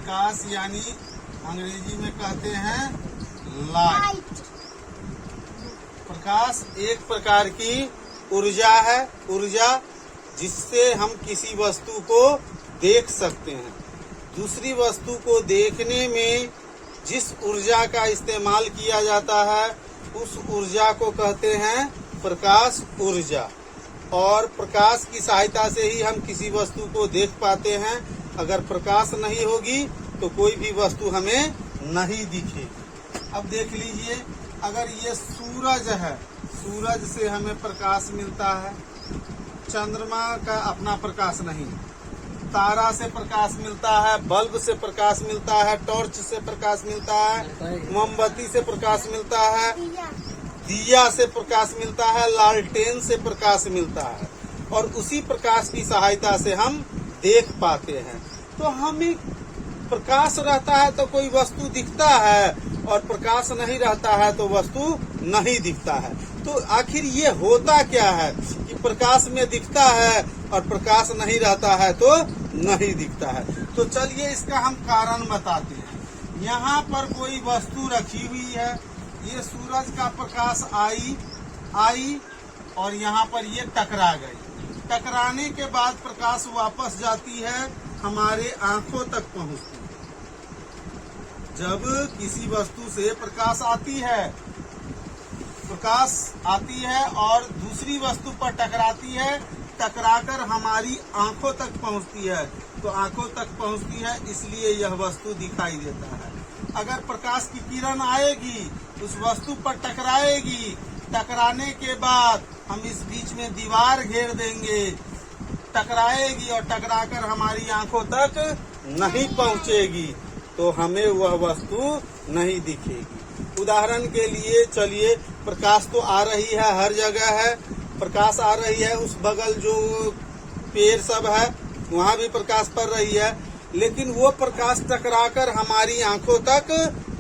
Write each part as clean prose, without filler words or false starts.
प्रकाश यानी अंग्रेजी में कहते हैं लाइट। प्रकाश एक प्रकार की ऊर्जा है, ऊर्जा जिससे हम किसी वस्तु को देख सकते हैं। दूसरी वस्तु को देखने में जिस ऊर्जा का इस्तेमाल किया जाता है उस ऊर्जा को कहते हैं प्रकाश ऊर्जा। और प्रकाश की सहायता से ही हम किसी वस्तु को देख पाते हैं। अगर प्रकाश नहीं होगी तो कोई भी वस्तु हमें नहीं दिखेगी। अब देख लीजिए, अगर ये सूरज है, सूरज से हमें प्रकाश मिलता है। चंद्रमा का अपना प्रकाश नहीं, तारा से प्रकाश मिलता है, बल्ब से प्रकाश मिलता है, टॉर्च से प्रकाश मिलता है, मोमबत्ती से प्रकाश मिलता है, दिया से प्रकाश मिलता है, लालटेन से प्रकाश मिलता है। और उसी प्रकाश की सहायता से हम देख पाते हैं। तो हमें प्रकाश रहता है तो कोई वस्तु दिखता है, और प्रकाश नहीं रहता है तो वस्तु नहीं दिखता है। तो आखिर ये होता क्या है कि प्रकाश में दिखता है और प्रकाश नहीं रहता है तो नहीं दिखता है। तो चलिए इसका हम कारण बताते हैं। यहाँ पर कोई वस्तु रखी हुई है, ये सूरज का प्रकाश आई और यहाँ पर ये टकरा गई। टकराने के बाद प्रकाश वापस जाती है, हमारे आंखों तक पहुँचती है। जब किसी वस्तु से प्रकाश आती है और दूसरी वस्तु पर टकराती है, टकराकर हमारी आंखों तक पहुंचती है, तो आंखों तक पहुंचती है इसलिए यह वस्तु दिखाई देता है। अगर प्रकाश की किरण आएगी, उस वस्तु पर टकराएगी, टकराने के बाद हम इस बीच में दीवार घेर देंगे, टकराएगी और टकराकर हमारी आंखों तक नहीं पहुंचेगी, तो हमें वह वस्तु नहीं दिखेगी। उदाहरण के लिए चलिए, प्रकाश तो आ रही है, हर जगह है प्रकाश आ रही है। उस बगल जो पेड़ सब है वहाँ भी प्रकाश पड़ रही है, लेकिन वो प्रकाश टकराकर हमारी आंखों तक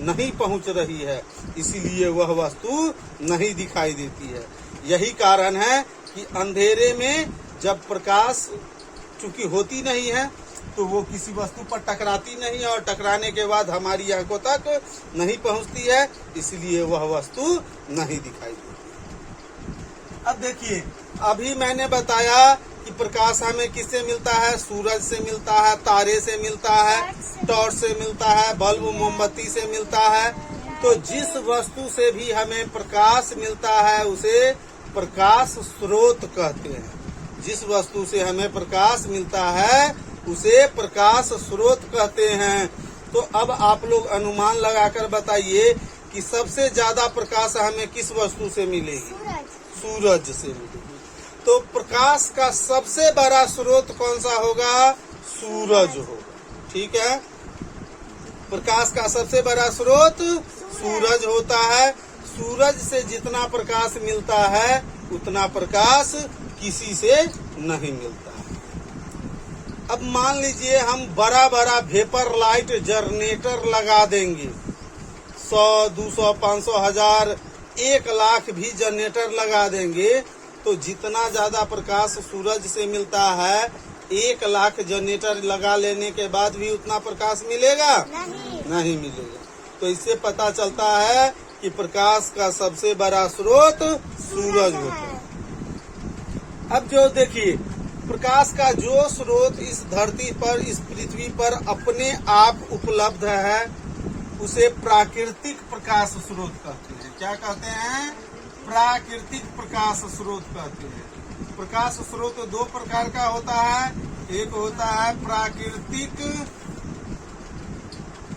नहीं पहुँच रही है, इसीलिए वह वस्तु नहीं दिखाई देती है। यही कारण है कि अंधेरे में जब प्रकाश चूंकि होती नहीं है तो वो किसी वस्तु पर टकराती नहीं है, और टकराने के बाद हमारी आंखों तक नहीं पहुंचती है, इसलिए वह वस्तु नहीं दिखाई देती। अब देखिए, अभी मैंने बताया कि प्रकाश हमें किससे मिलता है, सूरज से मिलता है, तारे से मिलता है, टॉर्च से मिलता है, बल्ब मोमबत्ती से मिलता है। तो जिस वस्तु से भी हमें प्रकाश मिलता है उसे प्रकाश स्रोत कहते हैं। जिस वस्तु से हमें प्रकाश मिलता है उसे प्रकाश स्रोत कहते हैं। तो अब आप लोग अनुमान लगाकर बताइए कि सबसे ज्यादा प्रकाश हमें किस वस्तु से मिलेगी? सूरज से मिलेगी। तो प्रकाश का सबसे बड़ा स्रोत कौन सा होगा? सूरज होगा। ठीक है, प्रकाश का सबसे बड़ा स्रोत सूरज होता है। सूरज से जितना प्रकाश मिलता है उतना प्रकाश किसी से नहीं मिलता है। अब मान लीजिए हम बड़ा बड़ा वेपर लाइट जनरेटर लगा देंगे, 100, 200, 500, 1000, 1 लाख भी जनरेटर लगा देंगे, तो जितना ज्यादा प्रकाश सूरज से मिलता है 1 लाख जनरेटर लगा लेने के बाद भी उतना प्रकाश मिलेगा? नहीं मिलेगा। तो इससे पता चलता है कि प्रकाश का सबसे बड़ा स्रोत सूरज होता है। अब जो देखिए, प्रकाश का जो स्रोत इस धरती पर, इस पृथ्वी पर अपने आप उपलब्ध है उसे प्राकृतिक प्रकाश स्रोत कहते हैं। क्या कहते हैं? प्राकृतिक प्रकाश स्रोत कहते हैं। प्रकाश स्रोत 2 प्रकार का होता है। एक होता है प्राकृतिक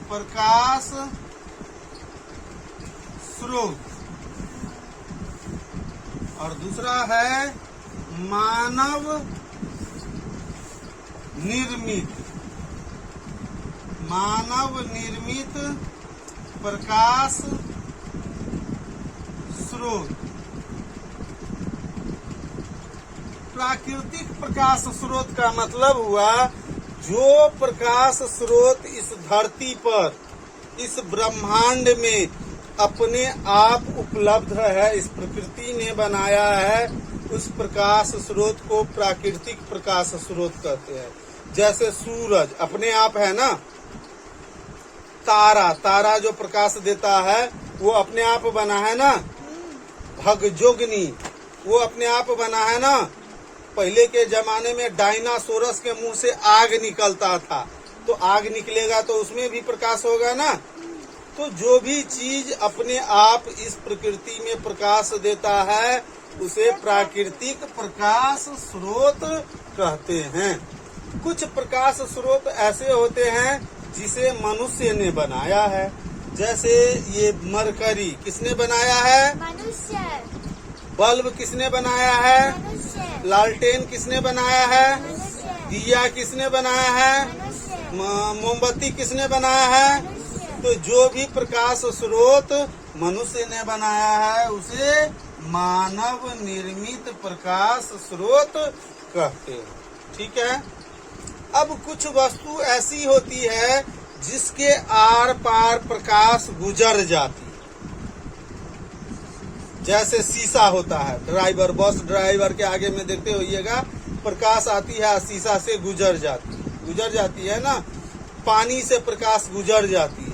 प्रकाश स्रोत और दूसरा है मानव निर्मित प्रकाश स्रोत। प्राकृतिक प्रकाश स्रोत का मतलब हुआ जो प्रकाश स्रोत इस धरती पर, इस ब्रह्मांड में अपने आप उपलब्ध है, इस प्रकृति ने बनाया है, उस प्रकाश स्रोत को प्राकृतिक प्रकाश स्रोत कहते हैं। जैसे सूरज अपने आप है ना, तारा जो प्रकाश देता है वो अपने आप बना है ना। भगजोगनी वो अपने आप बना है ना। पहले के जमाने में डायनासोरस के मुंह से आग निकलता था, तो आग निकलेगा तो उसमें भी प्रकाश होगा ना। तो जो भी चीज अपने आप इस प्रकृति में प्रकाश देता है उसे प्राकृतिक प्रकाश स्रोत कहते हैं। कुछ प्रकाश स्रोत ऐसे होते हैं जिसे मनुष्य ने बनाया है, जैसे ये मरकरी किसने बनाया है? मनुष्य। बल्ब किसने बनाया है? मनुष्य। लालटेन किसने बनाया है? मनुष्य। दिया किसने बनाया है? मनुष्य। मोमबत्ती किसने बनाया है? मनुष्य। तो जो भी प्रकाश स्रोत मनुष्य ने बनाया है उसे मानव निर्मित प्रकाश स्रोत कहते हैं। ठीक है। अब कुछ वस्तु ऐसी होती है जिसके आर पार प्रकाश गुजर जाती है, जैसे शीशा होता है। ड्राइवर, बस ड्राइवर के आगे में देखते होइएगा प्रकाश आती है, शीशा से गुजर जाती है ना। पानी से प्रकाश गुजर जाती है।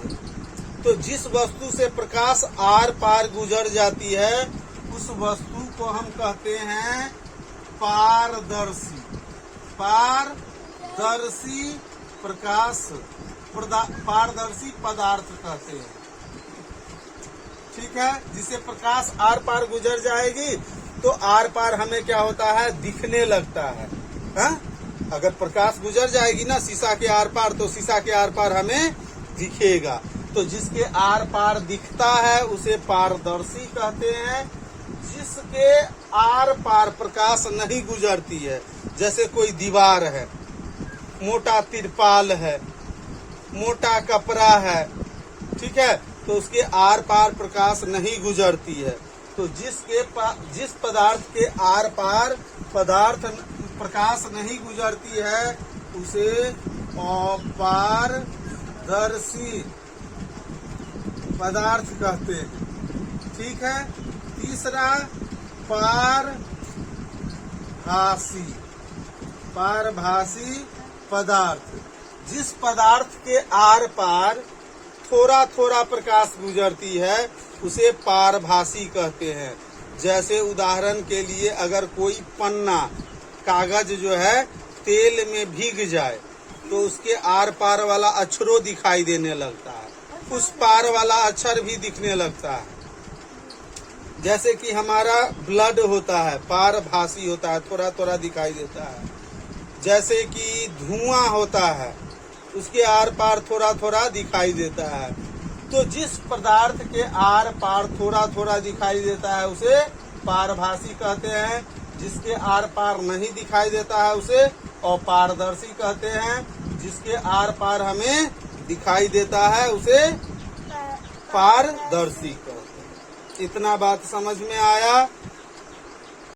तो जिस वस्तु से प्रकाश आर पार गुजर जाती है उस वस्तु को हम कहते हैं पारदर्शी। पारदर्शी प्रकाश पारदर्शी पदार्थ कहते हैं। ठीक है। जिसे प्रकाश आर पार गुजर जाएगी तो आर पार हमें क्या होता है? दिखने लगता है। हा? अगर प्रकाश गुजर जाएगी ना शीशा के आर पार तो शीशा के आर पार हमें दिखेगा। तो जिसके आर पार दिखता है उसे पारदर्शी कहते हैं। जिसके आर पार प्रकाश नहीं गुजरती है, जैसे कोई दीवार है, मोटा तिरपाल है, मोटा कपड़ा है, ठीक है, तो उसके आर पार प्रकाश नहीं गुजरती है। तो जिस पदार्थ के आर पार प्रकाश नहीं गुजरती है उसे अपारदर्शी पदार्थ कहते हैं। ठीक है। तीसरा पारभासी पदार्थ। जिस पदार्थ के आर पार थोड़ा थोड़ा प्रकाश गुजरती है उसे पारभासी कहते हैं। जैसे उदाहरण के लिए अगर कोई पन्ना, कागज जो है तेल में भीग जाए तो उसके आर पार वाला अक्षरों दिखाई देने लगता है, उस पार वाला अक्षर भी दिखने लगता है। जैसे कि हमारा ब्लड होता है, पारभासी होता है, थोड़ा थोड़ा दिखाई देता है। जैसे कि धुआं होता है, उसके आर पार थोड़ा थोड़ा दिखाई देता है। तो जिस पदार्थ के आर पार थोड़ा थोड़ा दिखाई देता है उसे पारभासी कहते हैं। जिसके आर पार नहीं दिखाई देता है उसे अपारदर्शी कहते हैं। जिसके आर पार हमें दिखाई देता है उसे पारदर्शी कहते हैं। इतना बात समझ में आया?